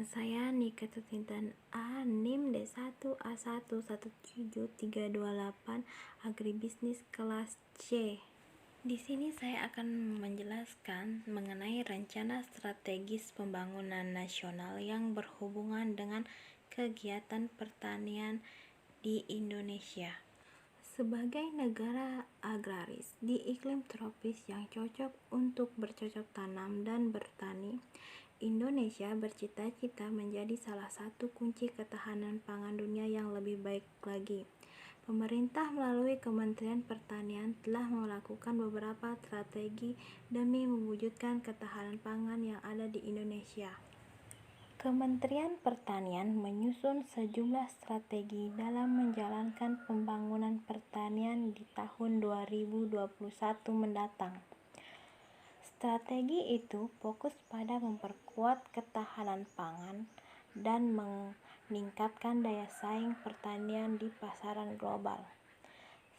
saya Nikita Tintan A, NIM D1A11738, Agribisnis kelas C. Di sini saya akan menjelaskan mengenai rencana strategis pembangunan nasional yang berhubungan dengan kegiatan pertanian di Indonesia. Sebagai negara agraris di iklim tropis yang cocok untuk bercocok tanam dan bertani, Indonesia bercita-cita menjadi salah satu kunci ketahanan pangan dunia yang lebih baik lagi. Pemerintah melalui Kementerian Pertanian telah melakukan beberapa strategi demi mewujudkan ketahanan pangan yang ada di Indonesia. Kementerian Pertanian menyusun sejumlah strategi dalam menjalankan pembangunan pertanian di tahun 2021 mendatang. Strategi itu fokus pada memperkuat ketahanan pangan dan meningkatkan daya saing pertanian di pasaran global.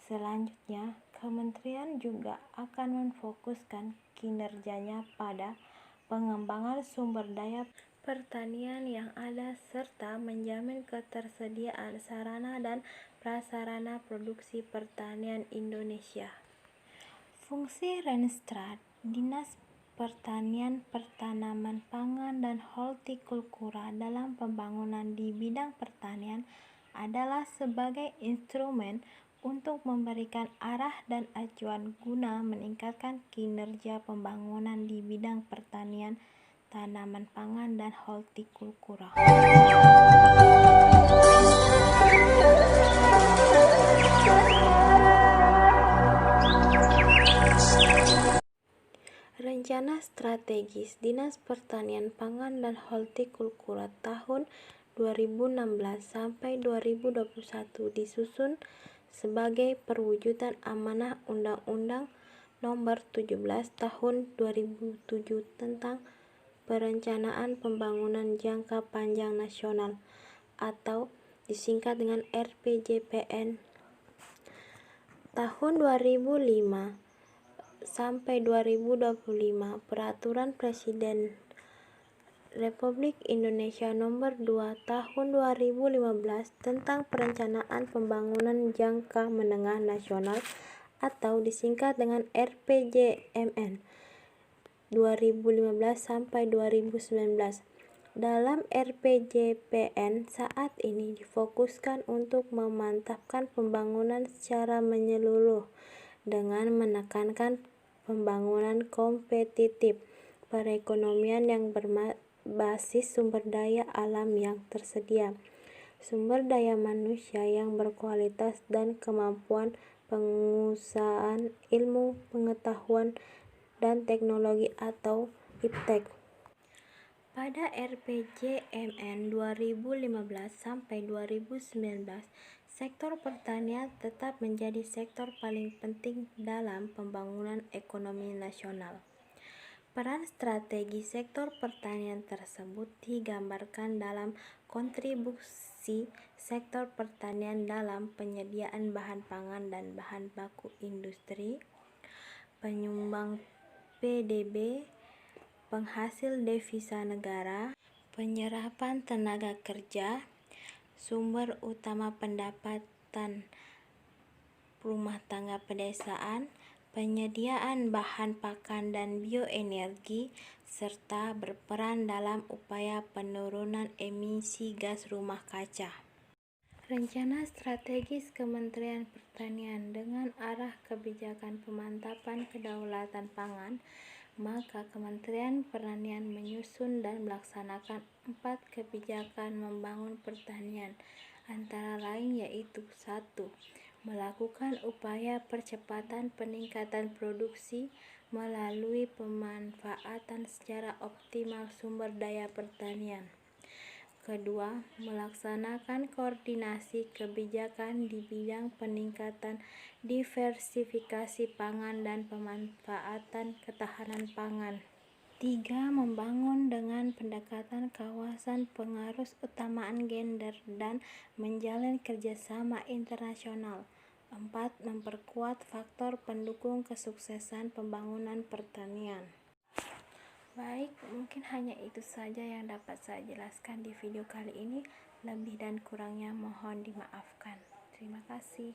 Selanjutnya, kementerian juga akan memfokuskan kinerjanya pada pengembangan sumber daya pertanian yang ada serta menjamin ketersediaan sarana dan prasarana produksi pertanian Indonesia. Fungsi Renstrat, Dinas Pertanian, Pertanaman Pangan dan Hortikultura dalam pembangunan di bidang pertanian adalah sebagai instrumen untuk memberikan arah dan acuan guna meningkatkan kinerja pembangunan di bidang pertanian, tanaman pangan, dan hortikultura. Rencana strategis Dinas Pertanian, Pangan, dan Hortikultura tahun 2016 sampai 2021 disusun sebagai perwujudan amanah Undang-Undang Nomor 17 Tahun 2007 tentang Perencanaan Pembangunan Jangka Panjang Nasional atau disingkat dengan RPJPN tahun 2005 sampai 2025, Peraturan Presiden Republik Indonesia Nomor 2 Tahun 2015 tentang Perencanaan Pembangunan Jangka Menengah Nasional atau disingkat dengan RPJMN 2015 sampai 2019. Dalam RPJPN saat ini difokuskan untuk memantapkan pembangunan secara menyeluruh dengan menekankan pembangunan kompetitif, perekonomian yang berbasis sumber daya alam yang tersedia, sumber daya manusia yang berkualitas, dan kemampuan penguasaan ilmu pengetahuan dan teknologi atau IPTEK. Pada RPJMN 2015 sampai 2019, sektor pertanian tetap menjadi sektor paling penting dalam pembangunan ekonomi nasional. Peran strategi sektor pertanian tersebut digambarkan dalam kontribusi sektor pertanian dalam penyediaan bahan pangan dan bahan baku industri, penyumbang PDB, penghasil devisa negara, penyerapan tenaga kerja, sumber utama pendapatan rumah tangga pedesaan, penyediaan bahan pakan dan bioenergi, serta berperan dalam upaya penurunan emisi gas rumah kaca. Rencana strategis Kementerian Pertanian dengan arah kebijakan pemantapan kedaulatan pangan, maka Kementerian Pertanian menyusun dan melaksanakan 4 kebijakan membangun pertanian, antara lain yaitu 1. Melakukan upaya percepatan peningkatan produksi melalui pemanfaatan secara optimal sumber daya pertanian. Kedua, melaksanakan koordinasi kebijakan di bidang peningkatan diversifikasi pangan dan pemanfaatan ketahanan pangan. 3. Membangun dengan pendekatan kawasan pengarus utamaan gender dan menjalin kerjasama internasional. 4. Memperkuat faktor pendukung kesuksesan pembangunan pertanian. Baik, mungkin hanya itu saja yang dapat saya jelaskan di video kali ini. Lebih dan kurangnya mohon dimaafkan. Terima kasih.